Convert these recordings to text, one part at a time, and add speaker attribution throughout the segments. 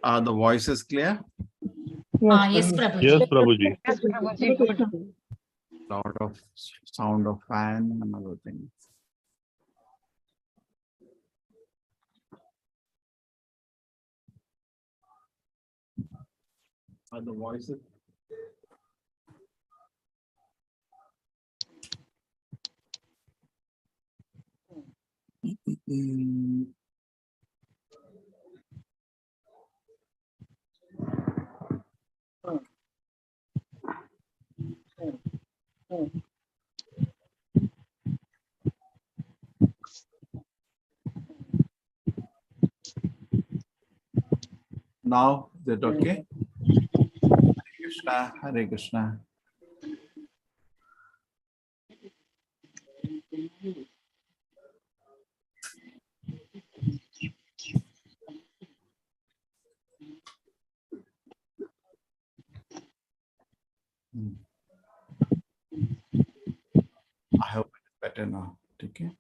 Speaker 1: Are the voices clear?
Speaker 2: Yes, Prabhuji.
Speaker 3: Yes, Prabhuji.
Speaker 4: Yes, Prabhuji, good.
Speaker 1: Lot of sound of fan and other things. Are the voices? Now, is that okay? Hare Krishna, Hare Krishna. I hope it's better now. Okay.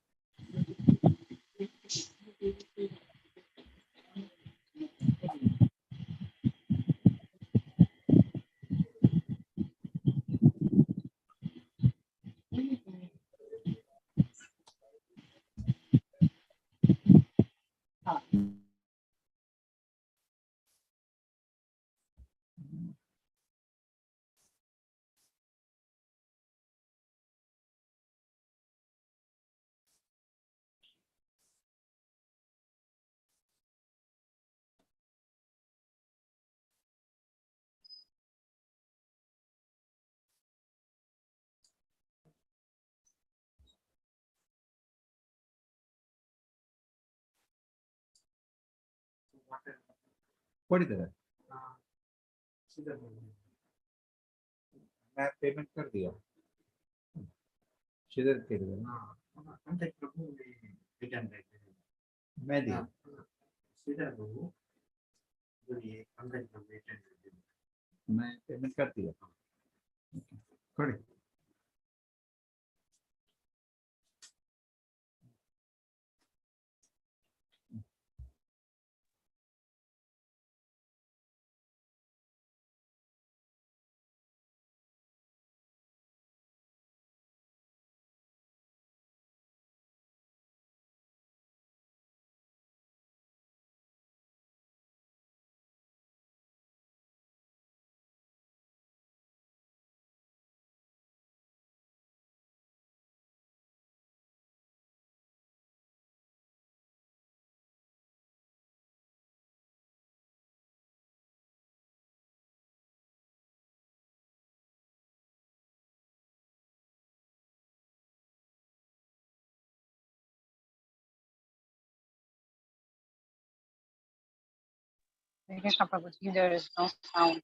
Speaker 1: What is that? मैं payment कर दिया शिदर कर दिया मैं दिया मैं payment कर दिया करें
Speaker 4: Hare Krishna, Prabhuji, there is no sound.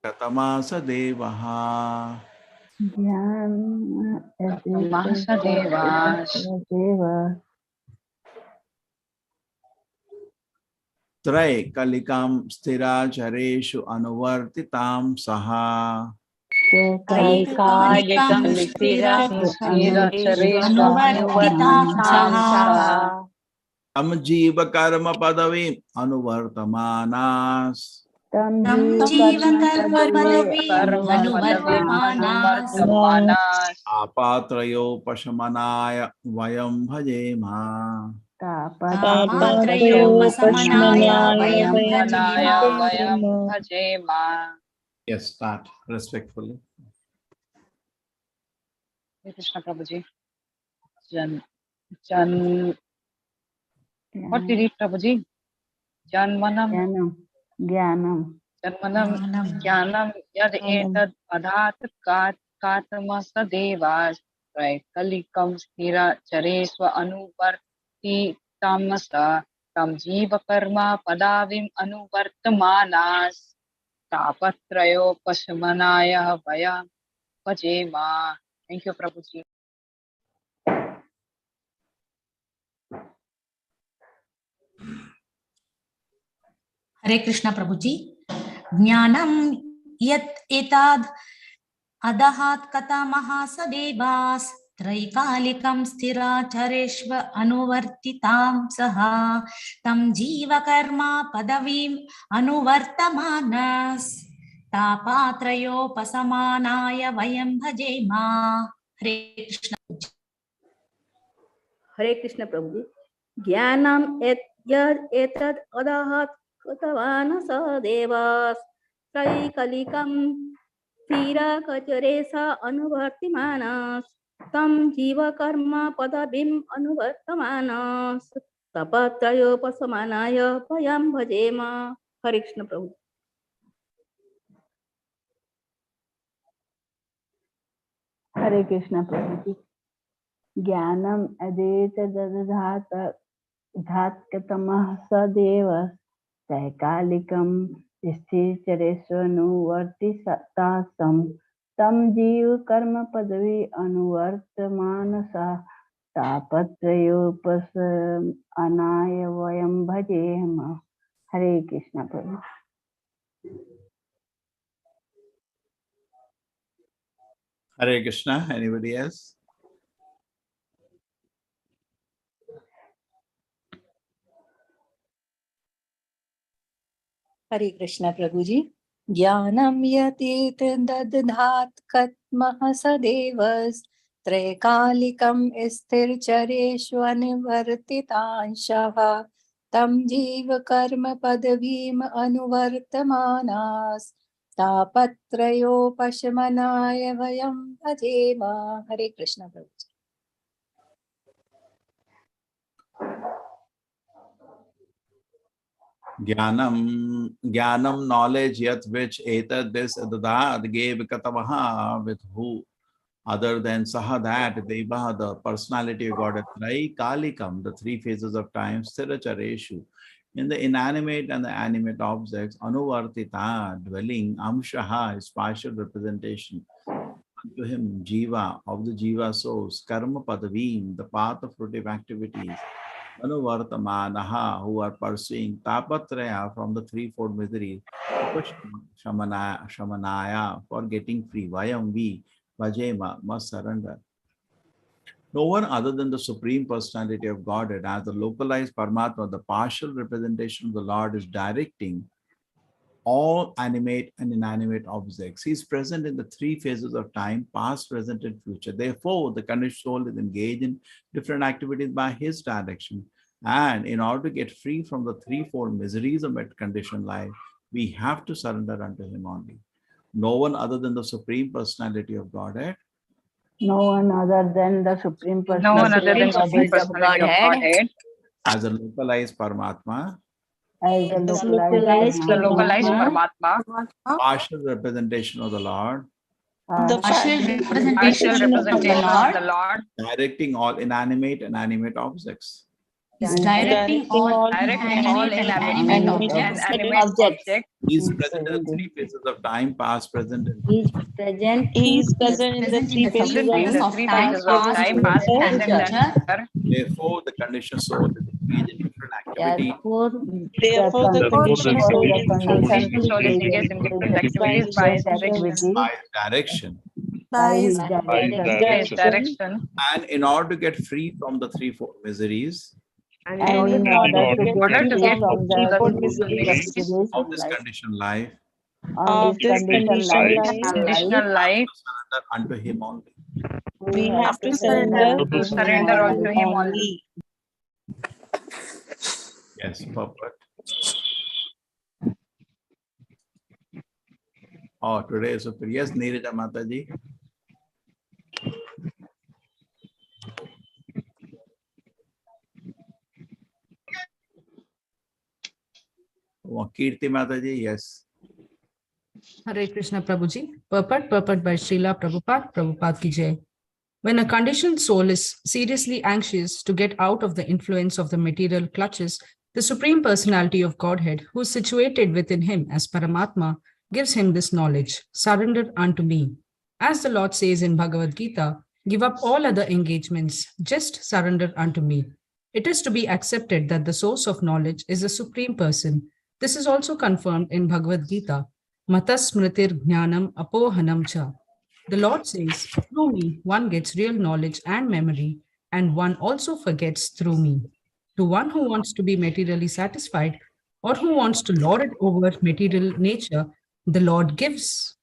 Speaker 1: कतमास देवः त्रय कलिकां स्थिराचरेषु अनुवर्तितां सः तम जीव कर्म पदवीम् अनुवर्तमानास् आपात्रयोपशमनाय वयं भजेमा Yes, start respectfully.
Speaker 4: Hare Krishna, Prabhuji. What did it, Prabhuji? Janmanam Jnanam Yad Etad Adhat Katmasa Devas, right? Kalikam Sthira Charesva Anuvarti Tamasa Tam Jiva Karma Padavim Anuvartamanas Tapatrayo Pashamanaya Vaya Pajema. Thank you, Prabhuji.
Speaker 2: Hare Krishna, Prabhuji. Jnanam yat etad adahat katamaha sadevas Traikalikam stira chareshva anuvartitam saha tam jiva karma padavim anuvartamanas tapatrayo pasamanaya vayam bhajema. Hare Krishna.
Speaker 3: Hare Krishna Prabhuji. Jnanam etad adahat katavana sadevas traikalikam Thira kacharesa anuvartimanas tam jiva karma padabim anuvartamanas tapatrayo pasamanaya payam bhajema. Hare Krishna Prabhu.
Speaker 5: Hare Krishna Prabhuji. Jnanam adeta dadadhata dhatkatamah sadevas saikalikam Sthircharesvanuvarti tasam tam jiva karma padavi anuvartamanasa tapatrayopas anaya vayam bhajema. Hare Krishna Prabhu.
Speaker 1: Hare Krishna. Anybody else?
Speaker 6: Hare Krishna Prabhuji. Jnanam yatit dadhat katmaha sadevas Traikalikam isthirchareshvanivartitanshaha tam jiva karma padavim anuvartamanas tapatrayo pashamanaya vayam bhajema. Hare Krishna Prabhuji.
Speaker 1: Jnanam, knowledge, yet which etad this that gave katamaha, with who other than saha, that deva, the personality of God, kalikam, the three phases of time, sthirachareshu, in the inanimate and the animate objects, anuvartita, dwelling, amshaha, spatial representation, unto him, jiva, of the jiva souls, karma padavim, the path of fruitive activities, anuvartamanaha, who are pursuing tapatraya, from the threefold miseries, shamanaya, for getting free, vayam, we, bhajema, must surrender. No one other than the Supreme Personality of Godhead, as the localized Paramātmā, the partial representation of the Lord, is directing all animate and inanimate objects. He is present in the three phases of time, past, present, and future. Therefore, the conditioned soul is engaged in different activities by his direction. And in order to get free from the threefold miseries of conditioned life, we have to surrender unto him only. No one other than the Supreme Personality of Godhead.
Speaker 5: No one other than the Supreme Personality,
Speaker 4: No one other than Supreme
Speaker 5: of
Speaker 4: Personality of Godhead,
Speaker 1: as a localized Paramātmā,
Speaker 5: as the
Speaker 4: the localized Paramātmā,
Speaker 1: partial representation of the Lord,
Speaker 2: The partial
Speaker 4: partial representation of the
Speaker 2: Lord
Speaker 4: Lord,
Speaker 1: directing all inanimate and animate objects.
Speaker 2: is directing all
Speaker 4: inanimate
Speaker 2: and
Speaker 4: and animate objects.
Speaker 1: He is present in the three phases of time, past, present, and
Speaker 5: He is present.
Speaker 7: He is present in the three phases of
Speaker 4: In the
Speaker 7: time,
Speaker 4: three phases of time, past, present, and future.
Speaker 1: therefore the conditioned soul is engaged in different activities.
Speaker 7: Therefore, the conditioned soul is
Speaker 4: Conditioned soul is engaged in different activities by his direction.
Speaker 1: By his direction.
Speaker 5: By his
Speaker 4: By his direction.
Speaker 1: And in order to get free from the threefold miseries
Speaker 5: And in order to get free
Speaker 4: get
Speaker 5: from the
Speaker 7: threefold
Speaker 5: miseries
Speaker 1: of this conditioned life,
Speaker 7: of this conditioned life,
Speaker 4: Conditional life,
Speaker 1: surrender unto him only.
Speaker 7: we have to surrender
Speaker 4: unto him only.
Speaker 1: Yes, perfect. Oh, today is super. Yes, Neerija Mataji. Oh, Kirti Mataji, yes.
Speaker 8: Hare Krishna Prabhuji. Purport by Srila Prabhupada, Prabhupada ki jai. When a conditioned soul is seriously anxious to get out of the influence of the material clutches, the Supreme Personality of Godhead, who is situated within him as Paramātmā, gives him this knowledge: surrender unto me. As the Lord says in Bhagavad Gita, give up all other engagements, just surrender unto me. It is to be accepted that the source of knowledge is the Supreme Person. This is also confirmed in Bhagavad Gita. Matasmritir jnanam apohanam cha. The Lord says, through me, one gets real knowledge and memory, and one also forgets through me. To one who wants to be materially satisfied or who wants to lord it over material nature, the Lord gives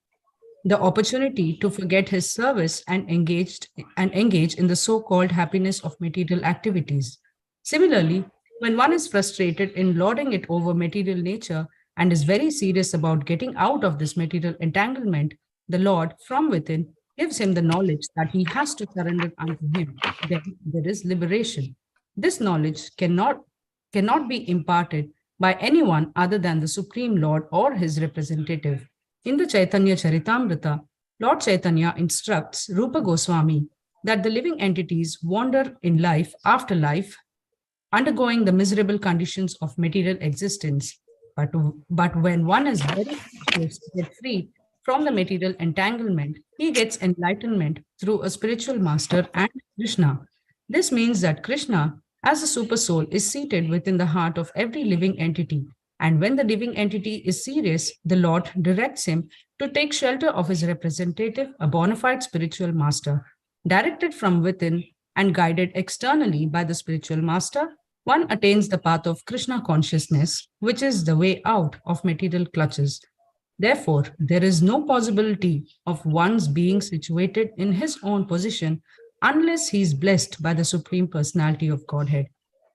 Speaker 8: the opportunity to forget his service and engage in the so-called happiness of material activities. Similarly, when one is frustrated in lording it over material nature and is very serious about getting out of this material entanglement, the Lord from within gives him the knowledge that he has to surrender unto him. Then there is liberation. This knowledge cannot be imparted by anyone other than the Supreme Lord or his representative. In the Chaitanya Charitamrita, Lord Chaitanya instructs Rupa Goswami that the living entities wander in life after life, undergoing the miserable conditions of material existence. But when one is very anxious to get free from the material entanglement, he gets enlightenment through a spiritual master and Krishna. This means that Krishna, as a super soul, is seated within the heart of every living entity. And when the living entity is serious, the Lord directs him to take shelter of his representative, a bona fide spiritual master. Directed from within and guided externally by the spiritual master, one attains the path of Krishna consciousness, which is the way out of material clutches. Therefore, there is no possibility of one's being situated in his own position unless he is blessed by the Supreme Personality of Godhead.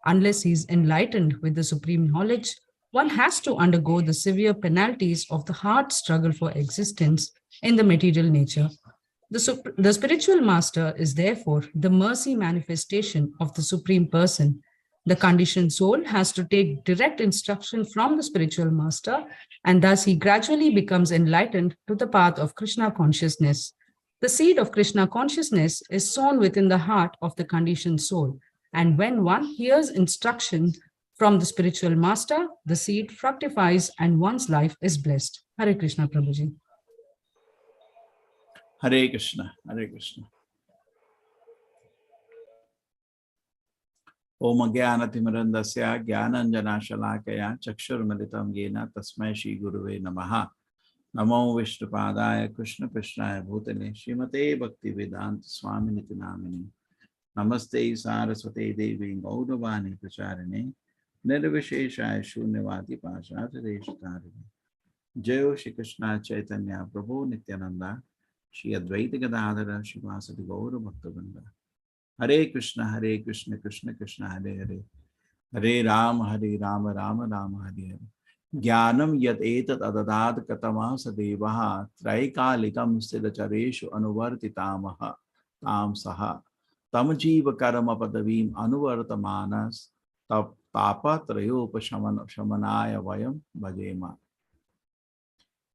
Speaker 8: Unless he is enlightened with the supreme knowledge, one has to undergo the severe penalties of the hard struggle for existence in the material nature. The spiritual master is therefore the mercy manifestation of the Supreme Person. The conditioned soul has to take direct instruction from the spiritual master, and thus he gradually becomes enlightened to the path of Krishna consciousness. The seed of Krishna consciousness is sown within the heart of the conditioned soul, and when one hears instruction from the spiritual master, the seed fructifies and one's life is blessed. Hare Krishna, Prabhuji.
Speaker 1: Hare Krishna, Hare Krishna. Om Jnanatimirandasya Jnananjana Shalakaya Chakshurmilitam Yena Tasmai Shri Guruve Namaha. Namo Vishnupadaya Krishna Krishnaya Bhutale Srimate Bhakti Vedanta Swami Niti Namini. Namaste Saraswate Devi Gaudavani Pracharine Nirvisheshaya Shunyavati Pashatare Shtarine. Jayo Shri Krishna Chaitanya Prabhu Nityananda Shri Advaita Gadadhara Shivasati Gaura Bhaktivinoda. Hare Krishna, Krishna Krishna, Hare Hare. Hare Rama, Rama Rama, Hare Hare. Jnanam yat etat adadat katama sadevaha traikalikam siddhachareshu anuvartitamaha tam saha tam jiva karma padavim anuvartamanas tapatrayopashamanaya vayam bhajema.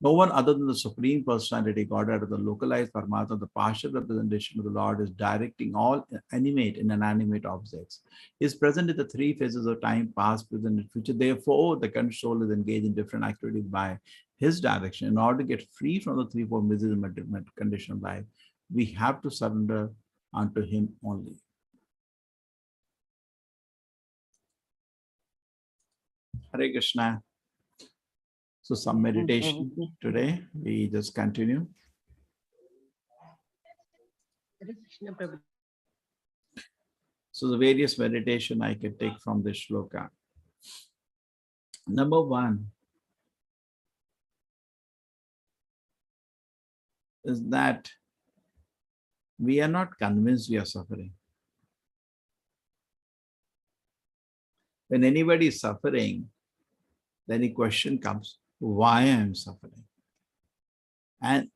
Speaker 1: No one other than the Supreme Personality Godhead, or the localized Paramātmā, the partial representation of the Lord, is directing all animate and inanimate objects. He is present in the three phases of time, past, present, and future. Therefore, the conditioned soul is engaged in different activities by his direction. In order to get free from the threefold miseries and conditional life, we have to surrender unto him only. Hare Krishna. So some meditation today, we just continue. So the various meditation I can take from this shloka. Number one is that we are not convinced we are suffering. When anybody is suffering, then a question comes, why I am suffering? And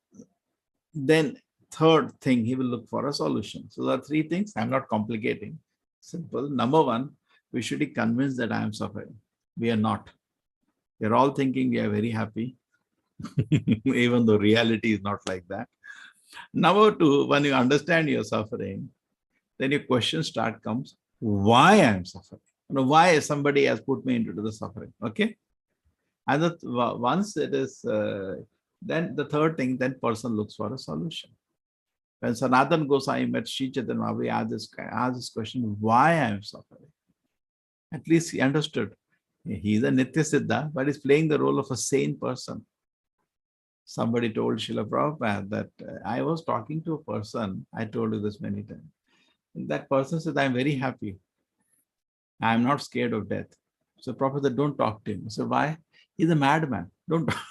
Speaker 1: then third thing, he will look for a solution. So there are three things. I'm not complicating. Simple. Number one, we should be convinced that I am suffering. We are not. We are all thinking we are very happy, even though reality is not like that. Number two, when you understand you're suffering, then your question comes, why I am suffering? Why somebody has put me into the suffering? Okay. And once it is, then the third thing, then person looks for a solution. When Sanatana Goswami met Sri Chaitanya Mahaprabhu, he asked this question, why I am suffering? At least he understood. He is a Nitya Siddha, but he's playing the role of a sane person. Somebody told Srila Prabhupada that I was talking to a person, I told you this many times. That person said, I'm very happy. I'm not scared of death. So Prabhupada said, don't talk to him. So why? He's a madman. Don't talk.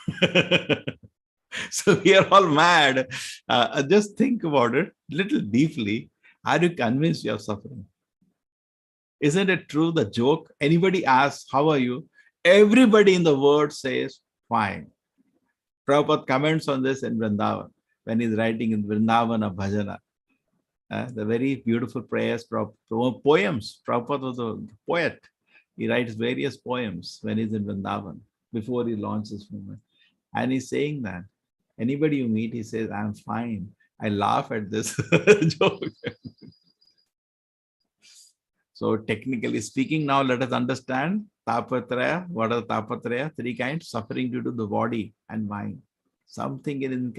Speaker 1: So we are all mad. Just think about it little deeply. Are you convinced you are suffering? Isn't it true, the joke? Anybody asks, how are you? Everybody in the world says, fine. Prabhupada comments on this in Vrindavan, when he's writing in Vrindavan a bhajana. The very beautiful prayers, poems. Prabhupada was a poet. He writes various poems when he's in Vrindavan, before he launches movement. And he's saying that. Anybody you meet, he says, I'm fine. I laugh at this joke. So technically speaking, now let us understand tapatraya. What are tapatraya? Three kinds: suffering due to the body and mind. Something in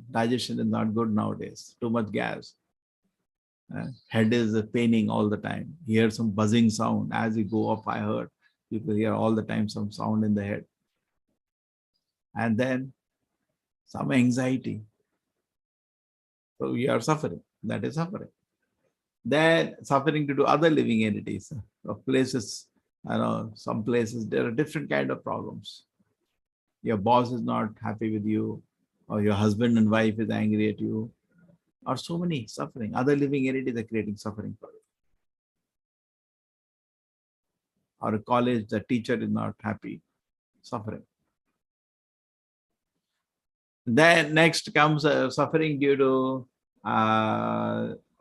Speaker 1: digestion is not good nowadays. Too much gas. Head is paining all the time. Hear some buzzing sound. As you go up, I heard people hear all the time some sound in the head. And then some anxiety. So we are suffering. That is suffering. Then suffering due to other living entities, of places, some places there are different kind of problems. Your boss is not happy with you, or your husband and wife is angry at you, or so many suffering. Other living entities are creating suffering for you. Or a college, the teacher is not happy, suffering. Then next comes suffering due to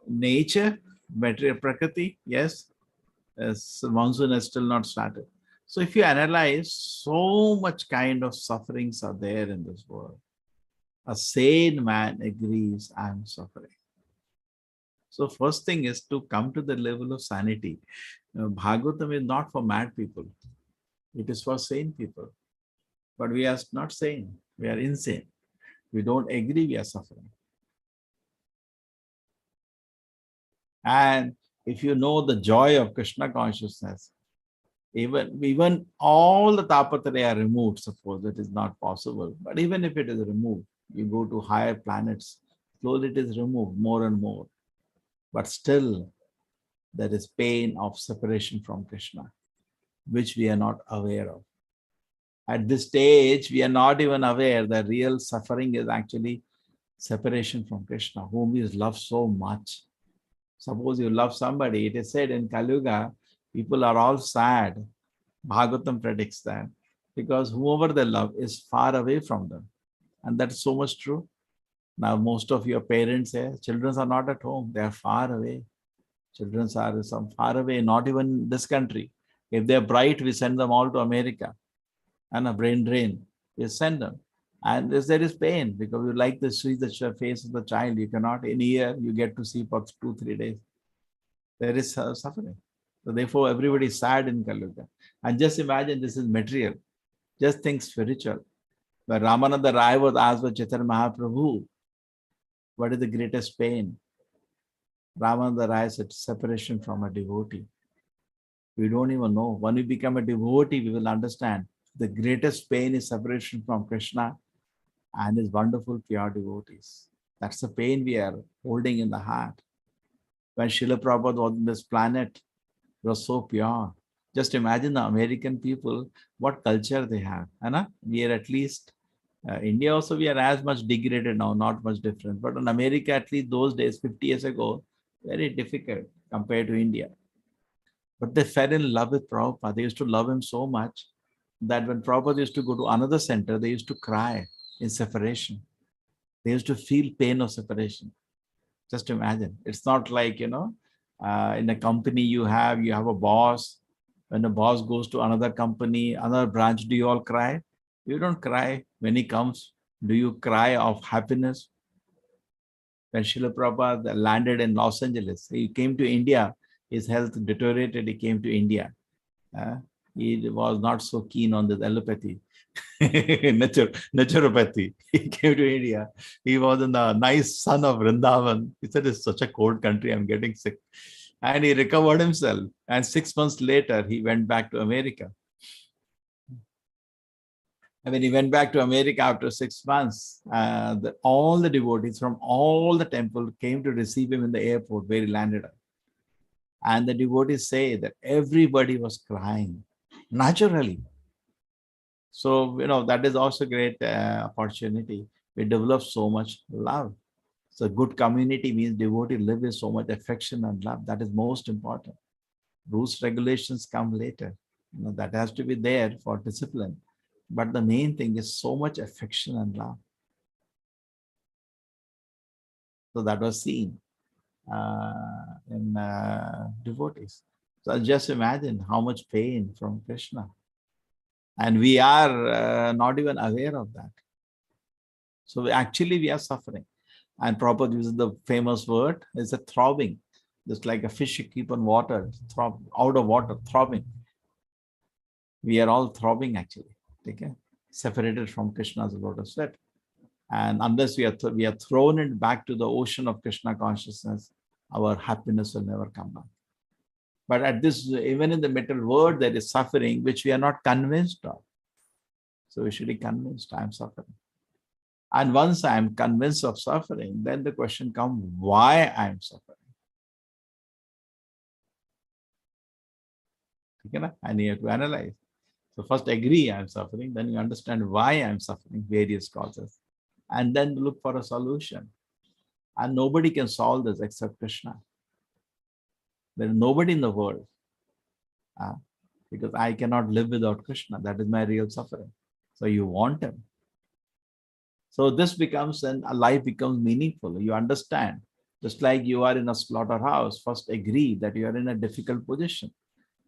Speaker 1: nature, material prakriti. Yes, monsoon has still not started. So if you analyze, so much kind of sufferings are there in this world. A sane man agrees, I'm suffering. So first thing is to come to the level of sanity. Bhagavatam is not for mad people. It is for sane people. But we are not sane. We are insane. We don't agree, we are suffering. And if you know the joy of Krishna consciousness, even all the tapatraya are removed, suppose it is not possible. But even if it is removed, you go to higher planets, slowly it is removed more and more. But still, there is pain of separation from Krishna, which we are not aware of. At this stage, we are not even aware that real suffering is actually separation from Krishna, whom we love so much. Suppose you love somebody, it is said in Kali Yuga, people are all sad. Bhagavatam predicts that, because whoever they love is far away from them. And that's so much true. Now, most of your parents say, children are not at home, they are far away. Children are some far away, not even this country. If they're bright, we send them all to America. And a brain drain, we send them. And there is pain, because you like to see the face of the child. You cannot, in a year, you get to see for 2-3 days. There is suffering. So therefore, everybody is sad in Kali Yuga. And just imagine this is material. Just think spiritual. When Ramananda Rai was asked by Chaitanya Mahaprabhu, what is the greatest pain? Ramananda Rai said, separation from a devotee. We don't even know. When we become a devotee, we will understand the greatest pain is separation from Krishna and his wonderful pure devotees. That's the pain we are holding in the heart. When Srila Prabhupada was on this planet, it was so pure. Just imagine the American people, what culture they have. We are at least, India also we are as much degraded now, not much different. But in America, at least those days, 50 years ago, very difficult compared to India. But they fell in love with Prabhupada. They used to love him so much that when Prabhupada used to go to another center, they used to cry in separation. They used to feel pain of separation. Just imagine. It's not like, in a company you have a boss. When the boss goes to another company, another branch, do you all cry? You don't cry when he comes. Do you cry of happiness? When Srila Prabhupada landed in Los Angeles, he came to India, his health deteriorated, he came to India. He was not so keen on this allopathy, naturopathy. He came to India. He was in the nice sun of Vrindavan. He said, it's such a cold country, I'm getting sick. And he recovered himself. And 6 months later, he went back to America. And when he went back to America after 6 months, all the devotees from all the temple came to receive him in the airport where he landed. And the devotees say that everybody was crying naturally. So, that is also a great opportunity. We develop so much love. So good community means devotee live with so much affection and love. That is most important. Rules, regulations come later. That has to be there for discipline. But the main thing is so much affection and love. So that was seen in devotees. So just imagine how much pain from Krishna. And we are not even aware of that. So actually we are suffering. And Prabhupada uses the famous word, it's a throbbing. Just like a fish you keep on water, out of water, throbbing. We are all throbbing actually. Okay? Separated from Krishna's lotus feet. And unless we are thrown it back to the ocean of Krishna consciousness, our happiness will never come back. But at this, even in the material world, there is suffering which we are not convinced of. So we should be convinced I am suffering. And once I am convinced of suffering, then the question comes, why I am suffering? Okay, and you have to analyze. So first agree I am suffering, then you understand why I am suffering, various causes. And then look for a solution. And nobody can solve this except Krishna. There is nobody in the world. Because I cannot live without Krishna. That is my real suffering. So you want him. So this becomes, and life becomes meaningful. You understand. Just like you are in a slaughterhouse, first agree that you are in a difficult position.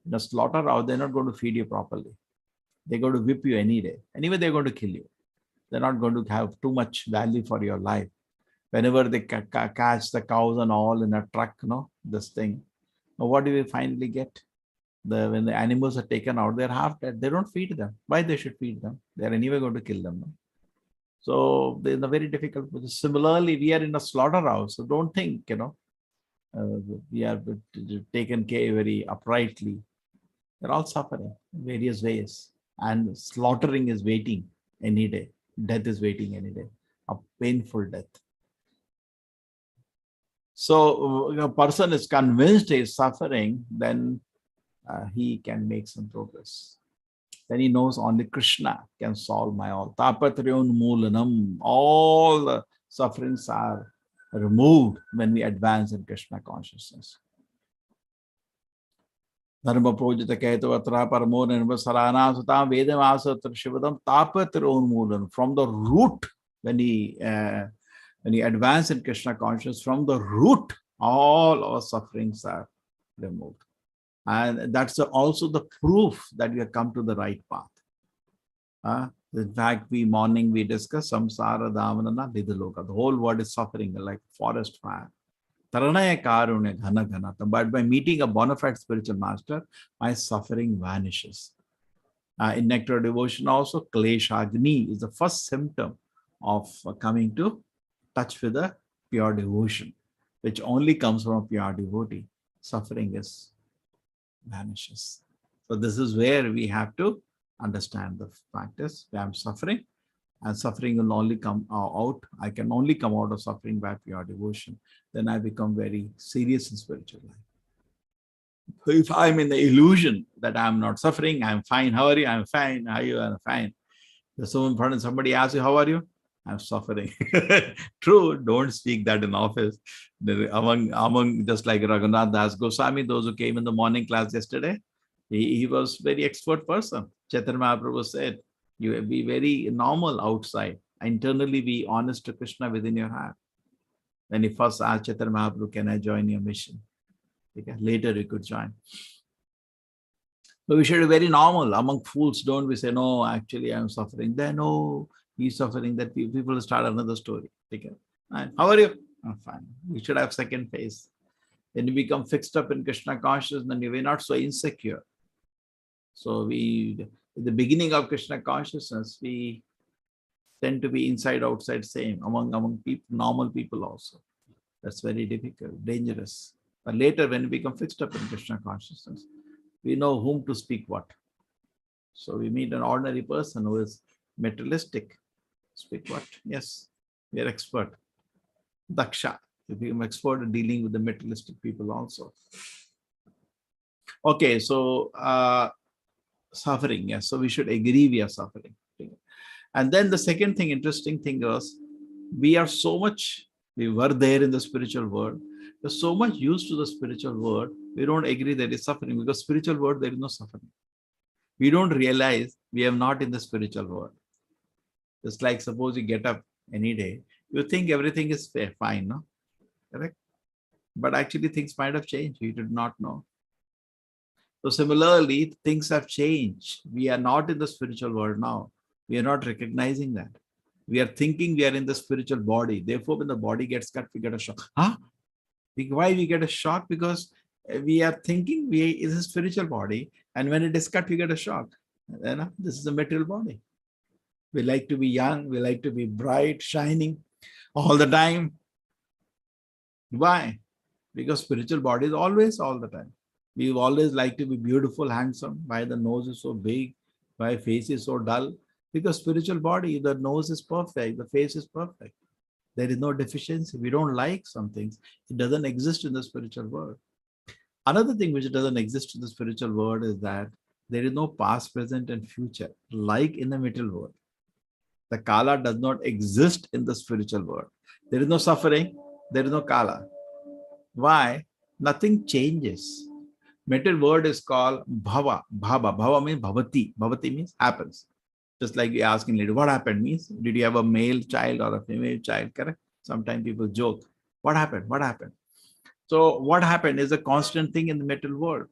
Speaker 1: In a slaughterhouse, they're not going to feed you properly. They're going to whip you any day. Anyway, they're going to kill you. They're not going to have too much value for your life. Whenever they catch the cows and all in a truck, this thing. Now, what do we finally get? When the animals are taken out, they're half dead. They don't feed them. Why they should feed them? They're anyway going to kill them. No? So they're in a very difficult position. Similarly, we are in a slaughterhouse. So don't think, we are taken care very uprightly. They're all suffering in various ways. And slaughtering is waiting any day. Death is waiting any day. A painful death. So a person is convinced he is suffering, then he can make some progress. Then he knows only Krishna can solve my all. Tapatriyonmoolanam. All the sufferings are removed when we advance in Krishna consciousness. Dharma projita kaitavatra paramo nirvasarana sutam vedam asatra shivadam tapatriyonmoolanam. From the root, when he advance in Krishna consciousness, from the root, all our sufferings are removed. And that's also the proof that we have come to the right path. In fact, morning we discussed samsara damanana vidaloka. The whole world is suffering like forest fire. Taranaya karunya ghana ghanata. But by meeting a bona fide spiritual master, my suffering vanishes. In nectar devotion also, kleshagni is the first symptom of coming to touch with a pure devotion, which only comes from a pure devotee. Suffering vanishes. So this is where we have to understand the practice. I am suffering, and suffering will only come out. I can only come out of suffering by pure devotion. Then I become very serious in spiritual life. So if I'm in the illusion that I'm not suffering, I'm fine. How are you? I'm fine. How are you? I'm fine. There's someone in front and somebody asks you, how are you? I'm suffering. True, don't speak that in office. Among just like Raghunath Das Goswami, those who came in the morning class yesterday, he was very expert person. Chaitanya Mahaprabhu said, you be very normal outside. Internally be honest to Krishna within your heart. When he first asked Chaitanya Mahaprabhu, can I join your mission? Okay. Later he could join. So we should be very normal. Among fools, don't we say, no, actually I'm suffering. Then, no, he's suffering. That people will start another story. Okay. Right. How are you? I'm fine. We should have second phase. When you become fixed up in Krishna consciousness, then we're not so insecure. So at the beginning of Krishna consciousness, we tend to be inside, outside, same among people, normal people also. That's very difficult, dangerous. But later, when we become fixed up in Krishna consciousness, we know whom to speak what. So we meet an ordinary person who is Materialistic. Speak what? Yes, we are expert. Daksha. We become expert at dealing with the materialistic people also. Okay, so suffering. Yes, so we should agree we are suffering. And then the second thing, interesting thing was, we are so much, we were there in the spiritual world. We're so much used to the spiritual world, we don't agree that it's suffering, because spiritual world, there is no suffering. We don't realize we are not in the spiritual world. Just like suppose you get up any day, you think everything is fair, fine, no? Correct? But actually things might have changed. You did not know. So similarly, things have changed. We are not in the spiritual world now. We are not recognizing that. We are thinking we are in the spiritual body. Therefore, when the body gets cut, we get a shock. Huh? Why we get a shock? Because we are thinking we is a spiritual body, and when it is cut, we get a shock. This is a material body. We like to be young. We like to be bright, shining all the time. Why? Because spiritual body is always all the time. We always like to be beautiful, handsome. Why the nose is so big? Why face is so dull? Because spiritual body, the nose is perfect, the face is perfect. There is no deficiency. We don't like some things. It doesn't exist in the spiritual world. Another thing which doesn't exist in the spiritual world is that there is no past, present, and future, like in the material world. The Kala does not exist in the spiritual world. There is no suffering. There is no Kala. Why? Nothing changes. Material word is called bhava. Bhava means bhavati. Bhavati means happens. Just like we ask in later, what happened means, did you have a male child or a female child? Correct? Sometimes people joke. What happened? What happened? So what happened is a constant thing in the material world.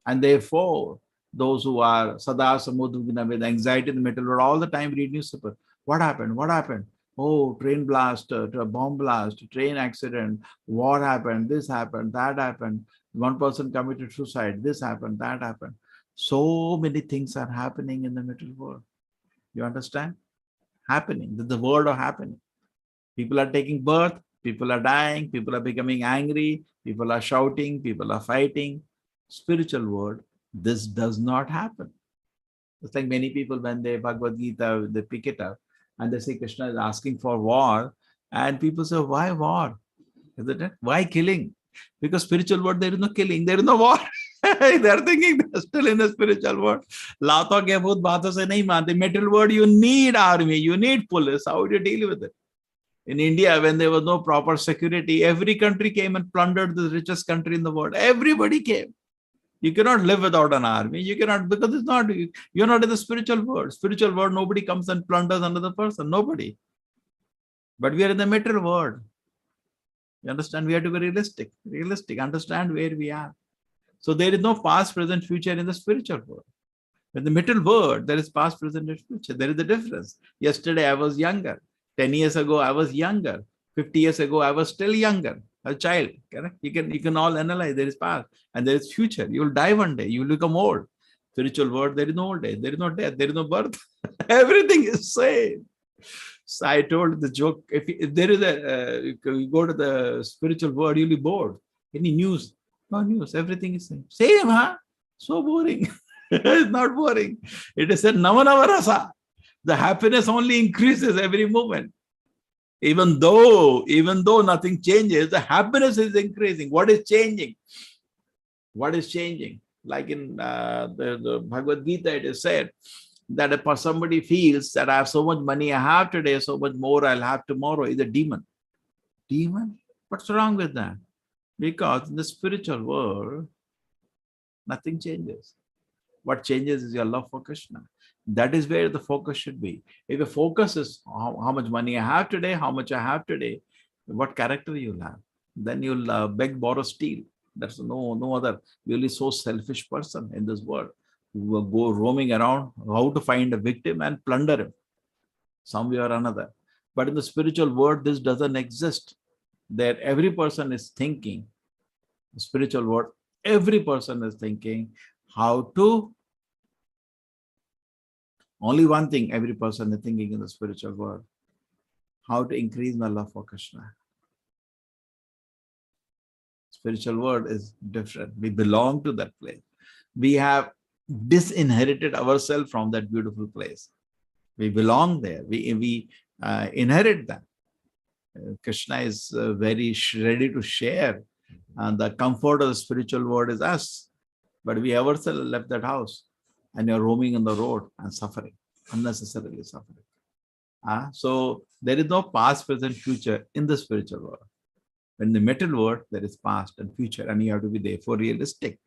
Speaker 1: And therefore, those who are sada samudhugna with anxiety in the material world, all the time read newspaper. What happened? What happened? Oh, train blast, a bomb blast, train accident, war happened, this happened, that happened. One person committed suicide, this happened, that happened. So many things are happening in the material world. You understand? Happening. This is the world of happening. People are taking birth, people are dying, people are becoming angry, people are shouting, people are fighting. Spiritual world, this does not happen. It's like many people, when they Bhagavad Gita, they pick it up and they say Krishna is asking for war, and people say, why war? Isn't it? Why killing? Because spiritual world, there is no killing, there is no war. They are thinking they're still in the spiritual world. Lato ke bhut baaton se nahi mante. Material world, you need army, you need police. How would you deal with it? In India, when there was no proper security, every country came and plundered the richest country in the world. Everybody came. You cannot live without an army. You cannot, because it's not, you're not in the spiritual world. Spiritual world, nobody comes and plunders another person. Nobody. But we are in the material world. You understand? We have to be realistic. Realistic. Understand where we are. So there is no past, present, future in the spiritual world. In the material world, there is past, present, and future. There is a difference. Yesterday, I was younger. 10 years ago, I was younger. 50 years ago, I was still younger. A child. Correct? You can all analyze. There is past and there is future. You will die one day. You will become old. Spiritual world, there is no old age. There is no death. There is no birth. Everything is same. So I told the joke, if there is you go to the spiritual world, you'll be bored. Any news? No news. Everything is same. Same, huh? So boring. It's not boring. It is said, Navanava rasa. The happiness only increases every moment. Even though nothing changes, the happiness is increasing. What is changing? What is changing? Like in the Bhagavad Gita, it is said that if somebody feels that I have so much money I have today, so much more I'll have tomorrow, is a demon. Demon? What's wrong with that? Because in the spiritual world, nothing changes. What changes is your love for Krishna. That is where the focus should be. If the focus is how much money I have today, how much I have today, what character you'll have, then you'll beg, borrow, steal. That's no other. You'll be so selfish person in this world. You will go roaming around how to find a victim and plunder him some way or another. But in the spiritual world, this doesn't exist. There, every person is thinking, the spiritual world, every person is thinking how to. Only one thing every person is thinking in the spiritual world, how to increase my love for Krishna. Spiritual world is different. We belong to that place. We have disinherited ourselves from that beautiful place. We belong there. We inherit that. Krishna is very ready to share. And the comfort of the spiritual world is us. But we ourselves left that house and you're roaming on the road and suffering, unnecessarily suffering. So there is no past, present, future in the spiritual world. In the material world, there is past and future, and you have to be therefore realistic.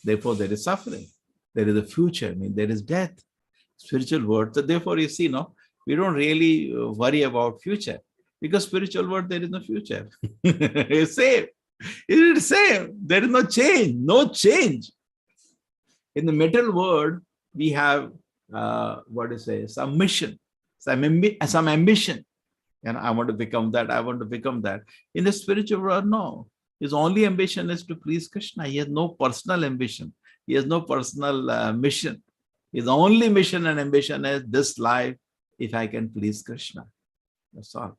Speaker 1: Therefore, there is suffering. There is a future, I mean, there is death. Spiritual world. So therefore, you see, no, we don't really worry about future, because spiritual world, there is no future. It's same. It is same. There is no change. No change. In the material world, we have some mission, some ambition. And I want to become that. I want to become that. In the spiritual world, no. His only ambition is to please Krishna. He has no personal ambition. He has no personal mission. His only mission and ambition is this life, if I can please Krishna. That's all.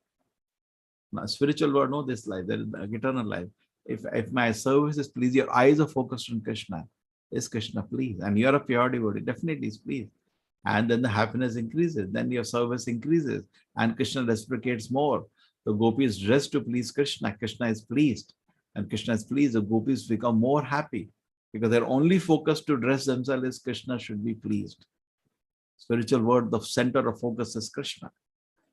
Speaker 1: Now, spiritual world, no, this life, there is eternal life. If my service is pleased, your eyes are focused on Krishna. Is Krishna pleased? And you're a pure devotee, definitely is pleased. And then the happiness increases, then your service increases, and Krishna reciprocates more. The gopis dress to please Krishna. Krishna is pleased. And Krishna is pleased, the gopis become more happy, because their only focus to dress themselves is Krishna should be pleased. Spiritual world, the center of focus is Krishna.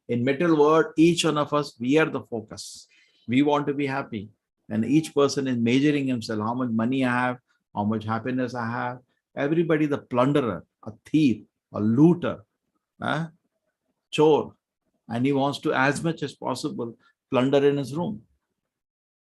Speaker 1: In material world, each one of us, we are the focus. We want to be happy. And each person is measuring himself, how much money I have, how much happiness I have. Everybody, the plunderer, a thief, a looter, chore, and he wants to, as much as possible, plunder in his room.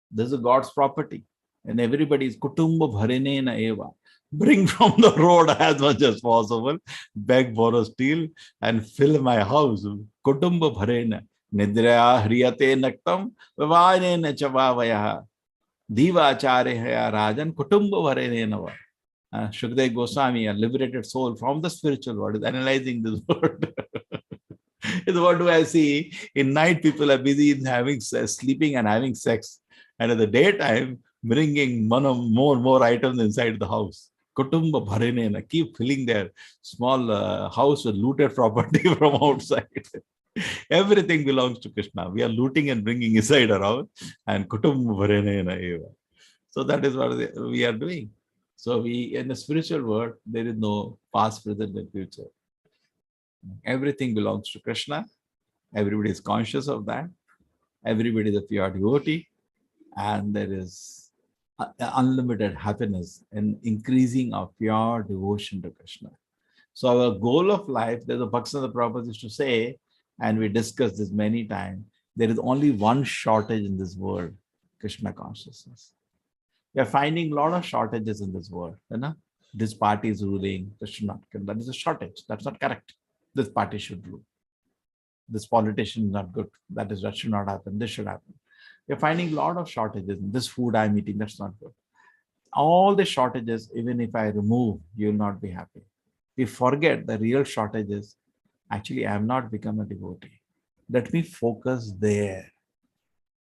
Speaker 1: This is God's property, and everybody is kutumba bharene na eva. Bring from the road as much as possible, beg, borrow, steal, and fill my house. Kutumba bharena nidraya hriyate naktam vivane na chavavayaha diva achare haya rajan kutumba bharene nava. Shukdev Goswami, a liberated soul from the spiritual world, is analyzing this word. What do I see? In night, people are busy in sleeping and having sex. And at the daytime, bringing more items inside the house. Kutumba bharenena, keep filling their small house with looted property from outside. Everything belongs to Krishna. We are looting and bringing inside our house. And kutumba bharenena eva. So that is what we are doing. So in the spiritual world, there is no past, present, and future. Everything belongs to Krishna. Everybody is conscious of that. Everybody is a pure devotee. And there is unlimited happiness in increasing our pure devotion to Krishna. So our goal of life, there's a Bhaktivinoda Prabhupada used to say, and we discussed this many times, there is only one shortage in this world, Krishna consciousness. We are finding a lot of shortages in this world. This party is ruling, this should not. That is a shortage. That's not correct. This party should rule. This politician is not good. That should not happen. This should happen. We are finding a lot of shortages. This food I'm eating, that's not good. All the shortages, even if I remove, you will not be happy. We forget the real shortages. Actually, I have not become a devotee. Let me focus there.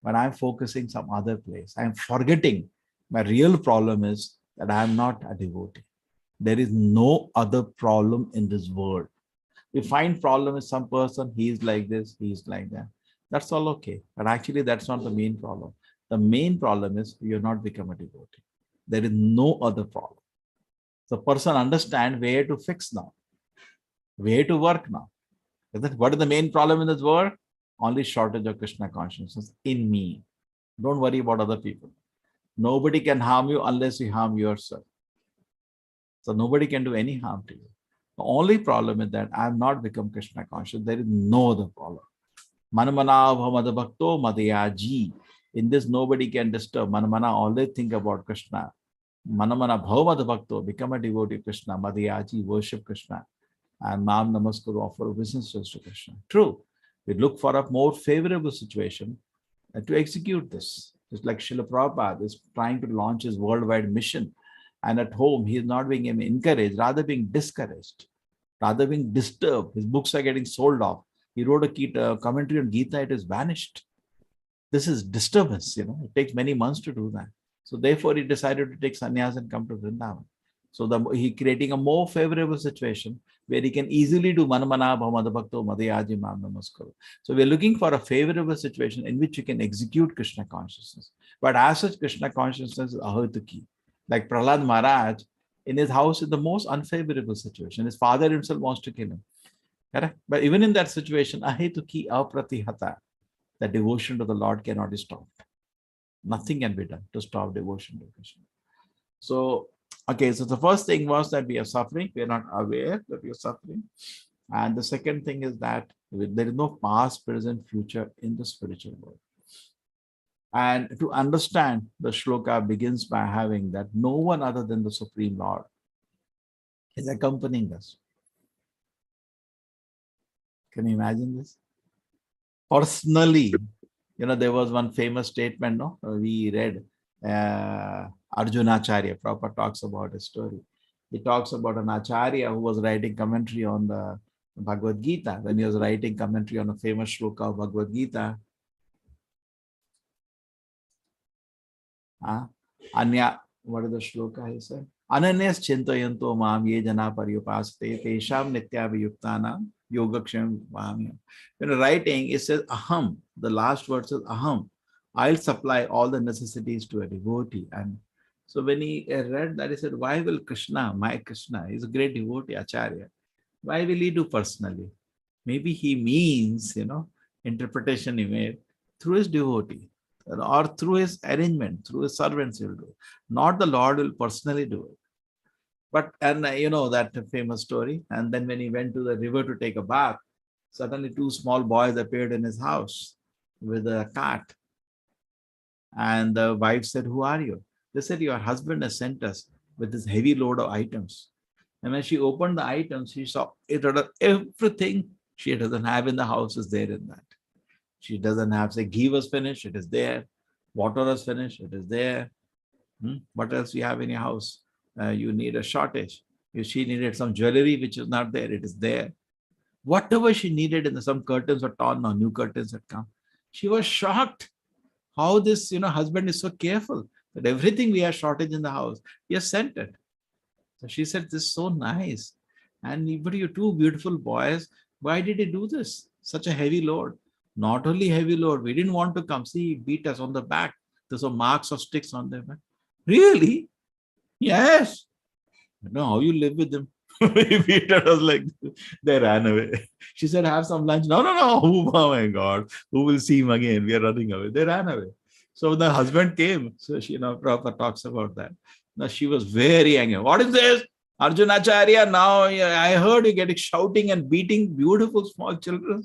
Speaker 1: When I'm focusing some other place, I'm forgetting. My real problem is that I am not a devotee. There is no other problem in this world. We find problem with some person, he is like this, he is like that. That's all okay. But actually, that's not the main problem. The main problem is you have not become a devotee. There is no other problem. The person understands where to fix now, where to work now. What is the main problem in this world? Only shortage of Krishna consciousness in me. Don't worry about other people. Nobody can harm you unless you harm yourself. So nobody can do any harm to you. The only problem is that I have not become Krishna conscious. There is no other problem. Manamana bhamada bhakto madhyaji. In this, nobody can disturb. Manamana always think about Krishna. Manamana bhavamada bhakto, become a devotee of Krishna. Madhyaji, worship Krishna. And Mam Namaskar, offer obeisances to Krishna. True. We look for a more favorable situation to execute this. Just like Srila Prabhupada is trying to launch his worldwide mission. And at home, he is not being encouraged, rather being discouraged, rather being disturbed. His books are getting sold off. He wrote a commentary on Gita, it is vanished. This is disturbance, It takes many months to do that. So therefore, he decided to take sannyas and come to Vrindavan. So he creating a more favorable situation where he can easily do manamana bhamadabhakto madhyaji mam namaskaro. So we are looking for a favorable situation in which you can execute Krishna consciousness. But as such, Krishna consciousness is ahatuki. Like Prahlad Maharaj, in his house is the most unfavorable situation. His father himself wants to kill him. Correct? But even in that situation, ahituki apratihata, the devotion to the Lord cannot be stopped. Nothing can be done to stop devotion to Krishna. So, okay, so the first thing was that we are suffering. We are not aware that we are suffering. And the second thing is that there is no past, present, future in the spiritual world. And to understand, the shloka begins by having that no one other than the Supreme Lord is accompanying us. Can you imagine this? Personally, there was one famous statement, no? We read Arjunacharya, Prabhupada talks about a story. He talks about an Acharya who was writing commentary on the Bhagavad Gita. When he was writing commentary on a famous shloka of Bhagavad Gita, Anya, what is the shloka he said? Ananyas chintayanto mam ye jana paryupasate tesham nityaviyuktanam yogaksham vamyam. When writing, it says aham. The last word says aham. I'll supply all the necessities to a devotee. And so when he read that, he said, why will Krishna, my Krishna, is a great devotee, Acharya, why will he do personally? Maybe he means, interpretation he made through his devotee or through his arrangement, through his servants he will do. Not the Lord will personally do it. But, and that famous story. And then when he went to the river to take a bath, suddenly two small boys appeared in his house with a cart. And the wife said, who are you? They said, your husband has sent us with this heavy load of items. And when she opened the items, she saw everything she doesn't have in the house is there in that. She doesn't have, say, ghee was finished, it is there. Water was finished, it is there. What else you have in your house? You need a shortage. If she needed some jewelry, which is not there, it is there. Whatever she needed, and some curtains were torn, now new curtains had come. She was shocked how this, husband is so careful that everything we have shortage in the house, he has sent it. So she said, this is so nice. And but you two beautiful boys, why did he do this? Such a heavy load. Not only heavy load, we didn't want to come. See, he beat us on the back. There's some marks of sticks on them. Really? Yes. I know how you live with them. He beat us like this. They ran away. She said, have some lunch. No. Oh my God. Who will see him again? We are running away. They ran away. So the husband came. So she, Prabhupada talks about that. Now she was very angry. What is this? Arjunacharya, now I heard you getting shouting and beating beautiful small children.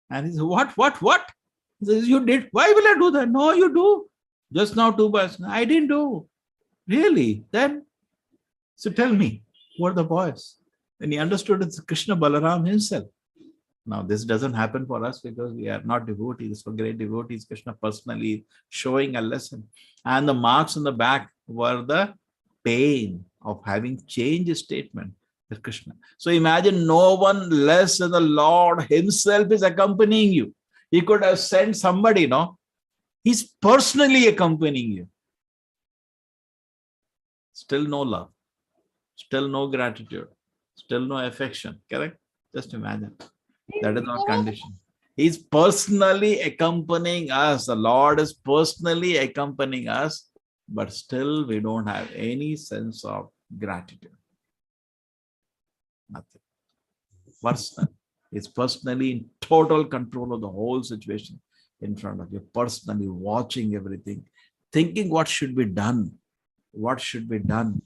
Speaker 1: And he said, what? He says, you did. Why will I do that? No, you do. Just now 2 boys. I didn't do. Really? Then? So tell me, who are the boys? And he understood it's Krishna Balaram himself. Now, this doesn't happen for us because we are not devotees. For great devotees, Krishna personally showing a lesson. And the marks on the back were the pain of having changed his statement with Krishna. So imagine no one less than the Lord himself is accompanying you. He could have sent somebody, no? He's personally accompanying you. Still no love. Still no gratitude. Still no affection. Correct? Just imagine. That is our condition. He's personally accompanying us. The Lord is personally accompanying us, but still we don't have any sense of gratitude. Nothing. Personal. He's personally in total control of the whole situation in front of you, personally watching everything, thinking what should be done. What should be done.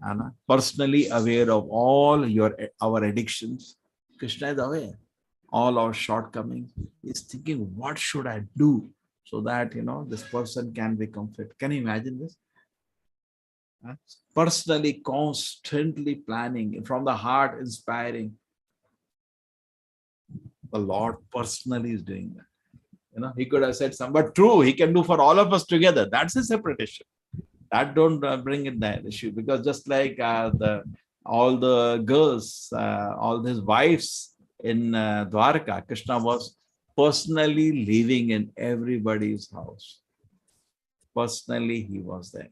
Speaker 1: Anna, personally aware of all our addictions. Krishna is aware. All our shortcomings. He's thinking, what should I do so that, this person can become fit? Can you imagine this? Personally, constantly planning, from the heart, inspiring. The Lord personally is doing that. He could have said some, but true, he can do for all of us together. That's a separate issue. That don't bring in that issue, because just like all the girls, all his wives in Dwarka, Krishna was personally living in everybody's house. Personally, he was there.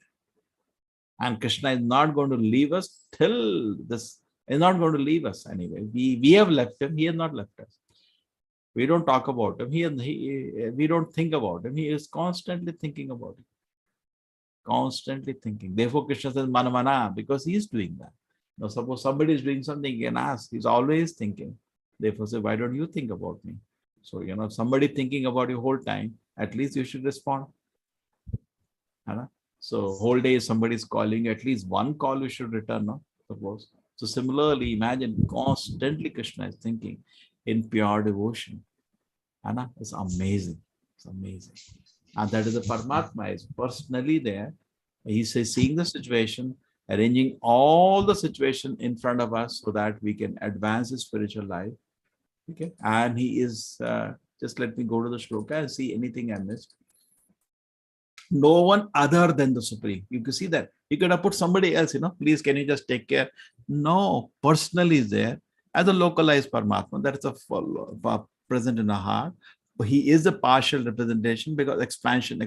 Speaker 1: And Krishna is not going to leave us till this, is not going to leave us anyway. We have left him, he has not left us. We don't talk about him, we don't think about him. He is constantly thinking about it. Constantly thinking. Therefore, Krishna says manamana, because he is doing that. Now, suppose somebody is doing something, you can ask. He's always thinking. Therefore, say, why don't you think about me? So, somebody thinking about you whole time, at least you should respond. So, whole day somebody is calling, at least one call you should return, no? Suppose. So, similarly, imagine constantly Krishna is thinking in pure devotion. It's amazing. It's amazing. And that is the Paramātmā is personally there. He says, seeing the situation, arranging all the situation in front of us so that we can advance his spiritual life. Okay. And he is, just let me go to the shloka and see anything I missed. No one other than the Supreme. You can see that. You could have put somebody else, please, can you just take care? No, personally is there as a localized Paramātmā. That is a present in our heart. He is a partial representation because expansion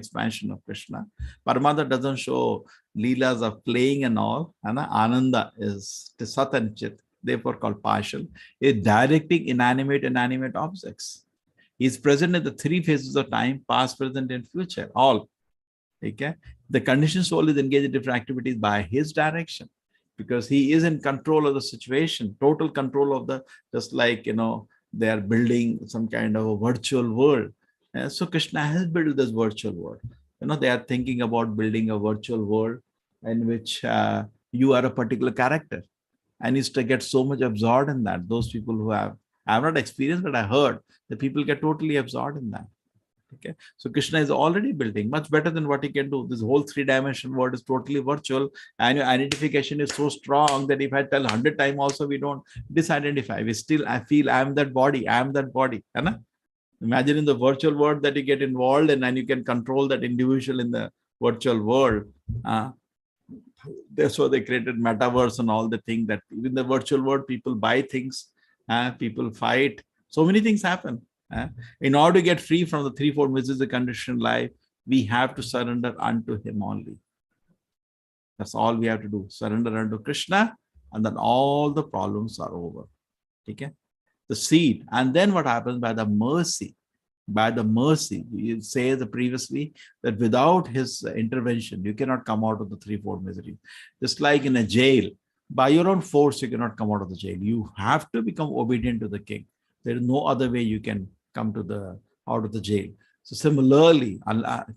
Speaker 1: of Krishna. Paramātmā doesn't show leelas of playing and all. Ananda is Sat and Chit, therefore called partial. Is directing inanimate and animate objects. He is present in the three phases of time, past, present, and future, all. Okay. The conditioned soul is engaged in different activities by his direction because he is in control of the situation, total control of the, just like, they are building some kind of a virtual world. So Krishna has built this virtual world. They are thinking about building a virtual world in which you are a particular character. And used to get so much absorbed in that. Those people who I have not experienced, but I heard the people get totally absorbed in that. Okay. So Krishna is already building much better than what he can do. This whole three-dimensional world is totally virtual, and your identification is so strong that if I tell 100 times also, we don't disidentify. We still, I feel I am that body. I am that body. Imagine in the virtual world that you get involved and then you can control that individual in the virtual world. That's why they created metaverse and all the things that in the virtual world, people buy things, people fight. So many things happen. In order to get free from the threefold miseries of conditioned life, we have to surrender unto him only. That's all we have to do. Surrender unto Krishna, and then all the problems are over. Okay? The seed. And then what happens by the mercy? By the mercy, you say the previously that without his intervention, you cannot come out of the threefold misery. Just like in a jail, by your own force, you cannot come out of the jail. You have to become obedient to the king. There is no other way you can come to out of the jail. So similarly,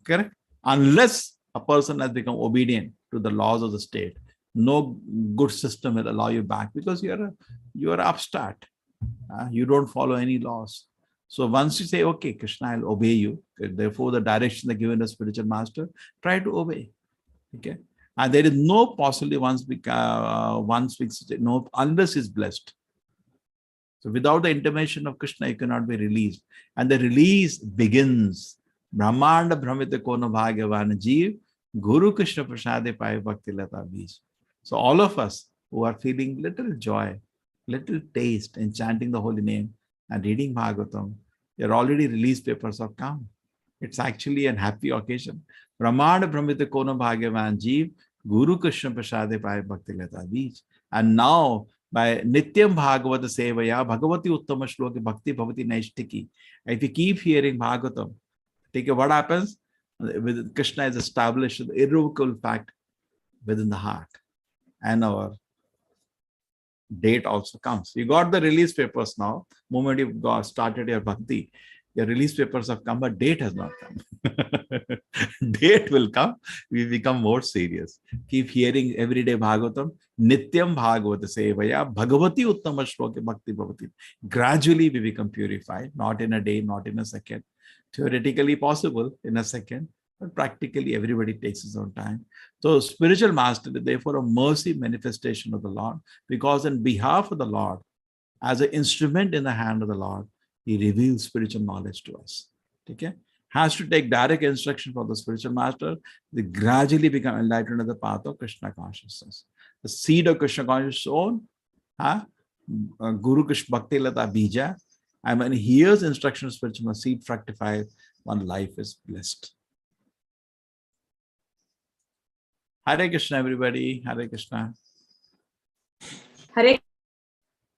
Speaker 1: correct? Unless a person has become obedient to the laws of the state, no good system will allow you back because you are upstart. You don't follow any laws. So once you say, okay, Krishna, I'll obey you. Therefore, the direction they given the spiritual master, try to obey. Okay, and there is no possibility no unless he's blessed. So without the intervention of Krishna, you cannot be released. And the release begins. Brahmanda Brahmita Kona Bhagavana Jeev, Guru Krishna Prasade Pai Bhakti Lata Beej. So all of us who are feeling little joy, little taste in chanting the holy name and reading Bhagavatam, your already released papers have come. It's actually an happy occasion. Brahmanda Brahmita Kona Bhagavana Jeev, Guru Krishna Prasade Pai Bhakti Lata Beej. And now, by Nityam Bhagavata Sevaya, Bhagavati Uttama Shloki Bhakti Bhavati Naishtiki. If you keep hearing Bhagavatam, what happens? With Krishna is established the irrevocable fact within the heart. And our date also comes. You got the release papers now. Moment you started your bhakti, your release papers have come, but date has not come. Date will come. We become more serious. Keep hearing everyday Bhagavatam. Nityam Bhagavata Sevaya, Bhagavati Uttama Shloki Bhakti Bhavati. Gradually we become purified, not in a day, not in a second. Theoretically possible in a second, but practically everybody takes his own time. So spiritual master is therefore a mercy manifestation of the Lord, because on behalf of the Lord, as an instrument in the hand of the Lord, he reveals spiritual knowledge to us. Okay? Has to take direct instruction from the spiritual master. They gradually become enlightened in the path of Krishna consciousness. The seed of Krishna consciousness sown, Guru Krishna Bhakti Lata Bija. And when he hears instruction of spiritual seed fructifies, one life is blessed. Hare Krishna, everybody. Hare Krishna.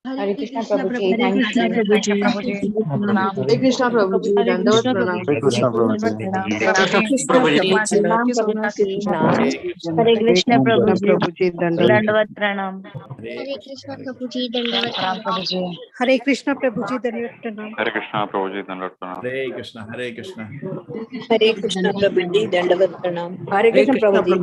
Speaker 5: Hare Krishna Prabhuji, thank you.
Speaker 4: Hare Krishna Prabhuji. Pranam.
Speaker 9: Hare Krishna Prabhuji,
Speaker 7: Hare
Speaker 9: Dandavat
Speaker 7: Krishna
Speaker 9: Pranam.
Speaker 7: Prabhuji.
Speaker 10: Hare Krishna Prabhuji.
Speaker 5: Hare Krishna Prabhuji,
Speaker 4: Dandavat Pranam.
Speaker 1: Hare Krishna
Speaker 5: Prabhuji, Dandavat
Speaker 4: Pranam Prabhuji.
Speaker 5: Hare Krishna Prabhuji, Dandavat Pranam.
Speaker 10: Hare Krishna Prabhuji, Dandavat Pranam.
Speaker 1: Hare Krishna. Hare Krishna.
Speaker 6: Hare Krishna Prabhuji, Dandavat Pranam.
Speaker 9: Hare Krishna Prabhuji.